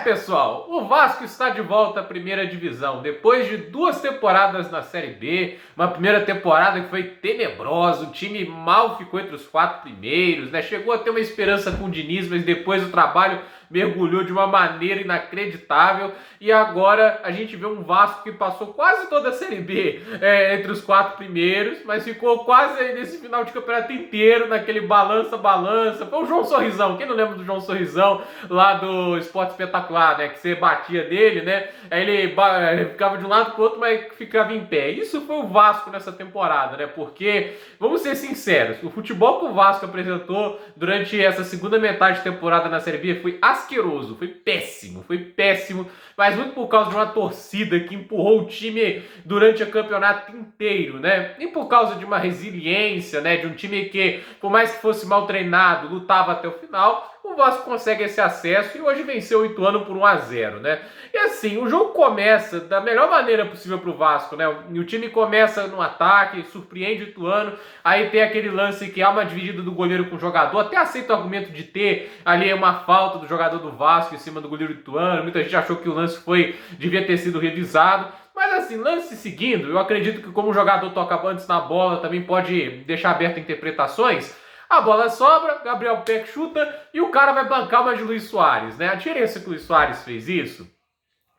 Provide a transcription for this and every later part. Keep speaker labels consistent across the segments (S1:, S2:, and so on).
S1: pessoal, o Vasco está de volta à primeira divisão, depois de 2 temporadas na Série B, uma primeira temporada que foi tenebrosa, o time mal ficou entre os 4 primeiros, né? Chegou a ter uma esperança com o Diniz, mas depois o trabalho mergulhou de uma maneira inacreditável e agora a gente vê um Vasco que passou quase toda a Série B entre os 4 primeiros, mas ficou quase nesse final de campeonato inteiro, naquele balança-balança. Foi o João Sorrisão, quem não lembra do João Sorrisão lá do Esporte Espetacular, né? Que você batia dele, né? Aí ele ficava de um lado pro outro, mas ficava em pé. Isso foi o Vasco nessa temporada, né? Porque, vamos ser sinceros, o futebol que o Vasco apresentou durante essa segunda metade de temporada na Série B foi asqueroso, foi péssimo, mas muito por causa de uma torcida que empurrou o time durante o campeonato inteiro, né? Nem por causa de uma resiliência, né? De um time que, por mais que fosse mal treinado, lutava até o final. O Vasco consegue esse acesso e hoje venceu o Ituano por 1-0, né? E assim, o jogo começa da melhor maneira possível pro Vasco, né? O time começa no ataque, surpreende o Ituano, aí tem aquele lance que há uma dividida do goleiro com o jogador, até aceita o argumento de ter ali uma falta do jogador do Vasco em cima do goleiro do Ituano, muita gente achou que o lance devia ter sido revisado, mas assim, lance seguindo, eu acredito que como o jogador toca antes na bola, também pode deixar aberto interpretações. A bola sobra, Gabriel Peck chuta e o cara vai bancar uma de Luiz Soares, né? A diferença é que o Luiz Soares fez isso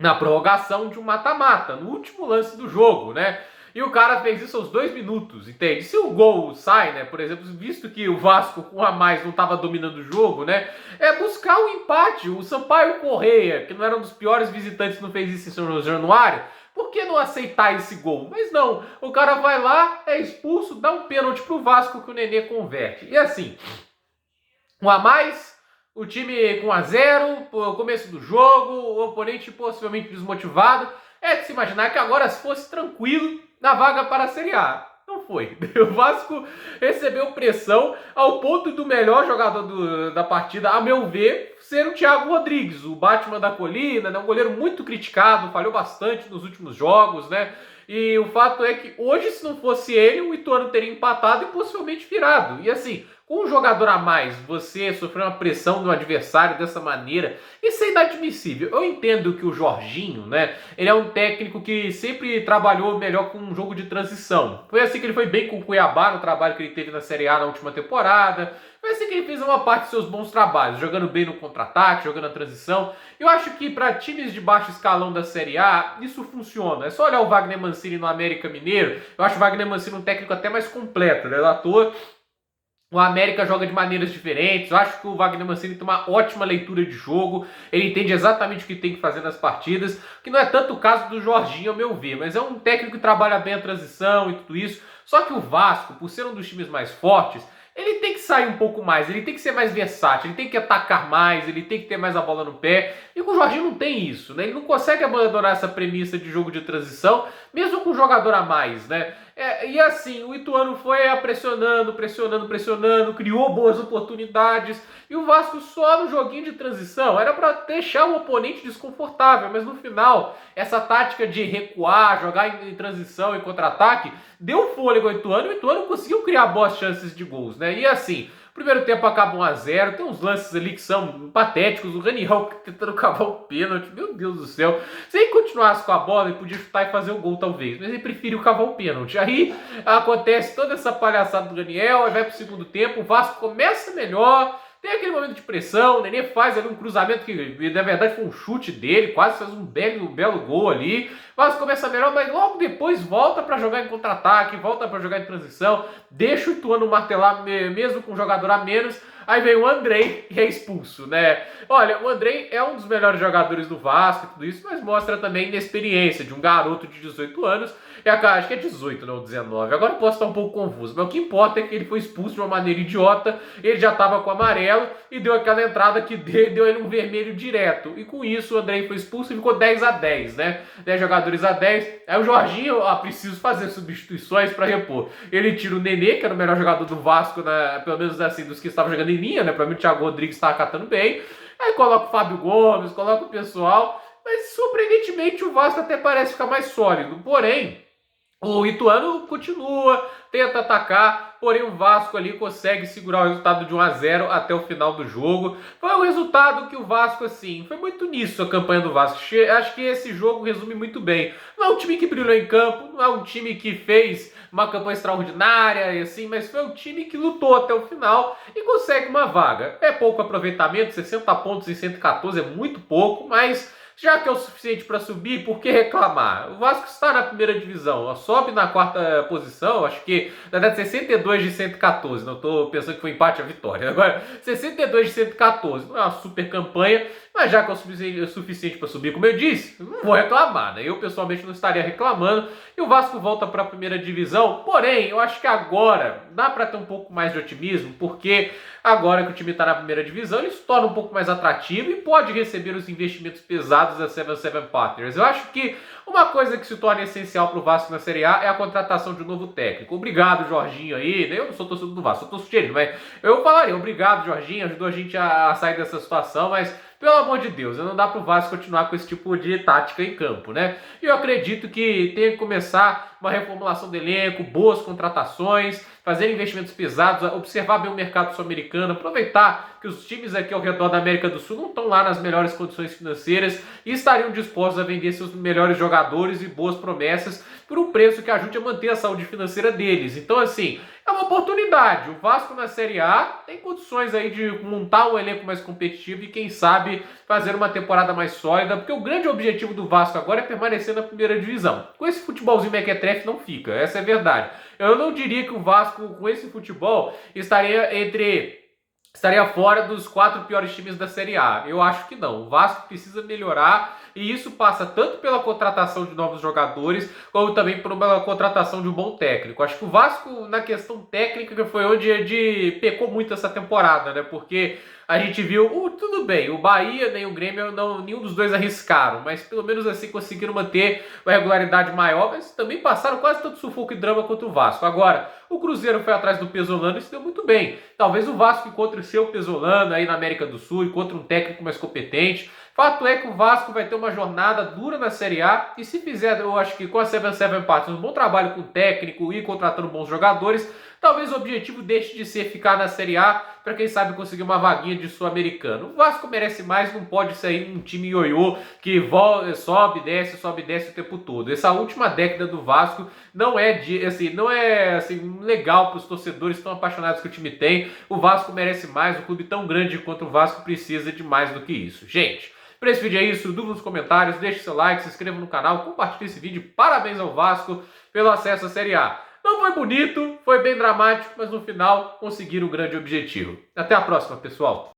S1: na prorrogação de um mata-mata, no último lance do jogo, né? E o cara fez isso aos 2 minutos, entende? Se o gol sai, né, por exemplo, visto que o Vasco com a mais não estava dominando o jogo, né, é buscar o empate. O Sampaio Corrêa, que não era um dos piores visitantes, não fez isso em São Januário. Por que não aceitar esse gol? Mas não, o cara vai lá, é expulso, dá um pênalti pro Vasco que o Nenê converte. E assim, 1 a mais, o time com 1-0, começo do jogo, o oponente possivelmente desmotivado. É de se imaginar que agora se fosse tranquilo na vaga para a Série A. Não foi. O Vasco recebeu pressão ao ponto do melhor jogador da partida, a meu ver, ser o Thiago Rodrigues, o Batman da Colina, né? Um goleiro muito criticado, falhou bastante nos últimos jogos, né? E o fato é que hoje, se não fosse ele, o Ituano teria empatado e possivelmente virado. E assim, com um jogador a mais, você sofrer uma pressão do adversário dessa maneira, isso é inadmissível. Eu entendo que o Jorginho, né, ele é um técnico que sempre trabalhou melhor com um jogo de transição. Foi assim que ele foi bem com o Cuiabá no trabalho que ele teve na Série A na última temporada. Foi assim que ele fez uma parte de seus bons trabalhos, jogando bem no contra-ataque, jogando na transição. Eu acho que para times de baixo escalão da Série A, isso funciona. É só olhar o Wagner Mancini no América Mineiro. Eu acho o Wagner Mancini um técnico até mais completo, né? À toa, o América joga de maneiras diferentes. Eu acho que o Wagner Mancini tem uma ótima leitura de jogo. Ele entende exatamente o que tem que fazer nas partidas, que não é tanto o caso do Jorginho, ao meu ver, mas é um técnico que trabalha bem a transição e tudo isso. Só que o Vasco, por ser um dos times mais fortes, ele tem que sair um pouco mais, ele tem que ser mais versátil, ele tem que atacar mais, ele tem que ter mais a bola no pé. E com o Jorginho não tem isso, né? Ele não consegue abandonar essa premissa de jogo de transição, mesmo com um jogador a mais, né? E assim, o Ituano foi pressionando, criou boas oportunidades. E o Vasco só no joguinho de transição era para deixar o oponente desconfortável. Mas no final, essa tática de recuar, jogar em transição e contra-ataque, deu fôlego ao Ituano. E o Ituano conseguiu criar boas chances de gols, né? E assim, o primeiro tempo acaba 1-0, tem uns lances ali que são patéticos, o Raniel tentando cavar o pênalti, meu Deus do céu. Se ele continuasse com a bola, ele podia chutar e fazer o gol talvez, mas ele preferiu cavar o pênalti. Aí acontece toda essa palhaçada do Raniel, aí vai pro segundo tempo, o Vasco começa melhor, tem aquele momento de pressão, o Nenê faz ali um cruzamento que na verdade foi um chute dele, quase faz um belo gol ali. O Vasco começa melhor, mas logo depois volta para jogar em contra-ataque, volta para jogar em transição, deixa o Ituano martelar mesmo com um jogador a menos. Aí vem o Andrei e é expulso, né? Olha, o Andrei é um dos melhores jogadores do Vasco e tudo isso, mas mostra também a inexperiência de um garoto de 18 anos. Acho que é 18, não 19. Agora eu posso estar um pouco confuso, mas o que importa é que ele foi expulso de uma maneira idiota, ele já estava com amarelo e deu aquela entrada que deu ele um vermelho direto. E com isso o Andrei foi expulso e ficou 10-10, né? 10 jogadores a 10. Aí o Jorginho, preciso fazer substituições para repor. Ele tira o Nenê, que era o melhor jogador do Vasco, pelo menos assim, dos que estavam jogando em linha, né? Para mim o Thiago Rodrigues estava catando bem. Aí coloca o Fábio Gomes, coloca o pessoal. Mas surpreendentemente o Vasco até parece ficar mais sólido. Porém, O Ituano continua, tenta atacar, porém o Vasco ali consegue segurar o resultado de 1-0 até o final do jogo. Foi um resultado que o Vasco, assim, foi muito nisso a campanha do Vasco. Acho que esse jogo resume muito bem. Não é um time que brilhou em campo, não é um time que fez uma campanha extraordinária, assim, mas foi um time que lutou até o final e consegue uma vaga. É pouco aproveitamento, 60 pontos em 114 é muito pouco, mas já que é o suficiente para subir, por que reclamar? O Vasco está na primeira divisão, sobe na quarta posição, acho que na verdade 62 de 114, não estou pensando que foi empate a vitória. Agora, 62 de 114, não é uma super campanha, mas já que é o suficiente para subir, como eu disse, não vou reclamar, né? Eu pessoalmente não estaria reclamando e o Vasco volta para a primeira divisão, porém, eu acho que agora dá para ter um pouco mais de otimismo, porque agora que o time está na primeira divisão, ele se torna um pouco mais atrativo e pode receber os investimentos pesados da 77 Partners. Eu acho que uma coisa que se torna essencial para o Vasco na Série A é a contratação de um novo técnico. Obrigado, Jorginho, aí. Eu não sou torcedor do Vasco, sou sugerindo, mas eu falaria, obrigado, Jorginho, ajudou a gente a sair dessa situação, mas pelo amor de Deus, não dá para o Vasco continuar com esse tipo de tática em campo, né? E eu acredito que tem que começar uma reformulação do elenco, boas contratações, fazer investimentos pesados, observar bem o mercado sul-americano, aproveitar que os times aqui ao redor da América do Sul não estão lá nas melhores condições financeiras e estariam dispostos a vender seus melhores jogadores e boas promessas por um preço que ajude a manter a saúde financeira deles. Então, assim, é uma oportunidade. O Vasco na Série A tem condições aí de montar um elenco mais competitivo e, quem sabe, fazer uma temporada mais sólida, porque o grande objetivo do Vasco agora é permanecer na primeira divisão. Com esse futebolzinho mequetrefe não fica, essa é a verdade. Eu não diria que o Vasco, com esse futebol, estaria fora dos 4 piores times da Série A. Eu acho que não. O Vasco precisa melhorar e isso passa tanto pela contratação de novos jogadores, como também pela contratação de um bom técnico. Acho que o Vasco, na questão técnica, foi onde ele pecou muito essa temporada, né? Porque a gente viu, tudo bem, o Bahia nem o Grêmio, nenhum dos dois arriscaram, mas pelo menos assim conseguiram manter uma regularidade maior, mas também passaram quase tanto sufoco e drama contra o Vasco. Agora, o Cruzeiro foi atrás do Pesolano e se deu muito bem. Talvez o Vasco encontre o seu Pesolano aí na América do Sul, encontre um técnico mais competente. Fato é que o Vasco vai ter uma jornada dura na Série A e se fizer, eu acho que com a 77 Partners, um bom trabalho com o técnico e contratando bons jogadores, talvez o objetivo deixe de ser ficar na Série A para quem sabe conseguir uma vaguinha de sul-americano. O Vasco merece mais, não pode sair um time ioiô que sobe e desce o tempo todo. Essa última década do Vasco não é legal para os torcedores tão apaixonados que o time tem. O Vasco merece mais, um clube tão grande quanto o Vasco precisa de mais do que isso. Gente, para esse vídeo é isso, dúvida nos comentários, deixe seu like, se inscreva no canal, compartilhe esse vídeo. Parabéns ao Vasco pelo acesso à Série A. Não foi bonito, foi bem dramático, mas no final conseguiram um grande objetivo. Até a próxima, pessoal.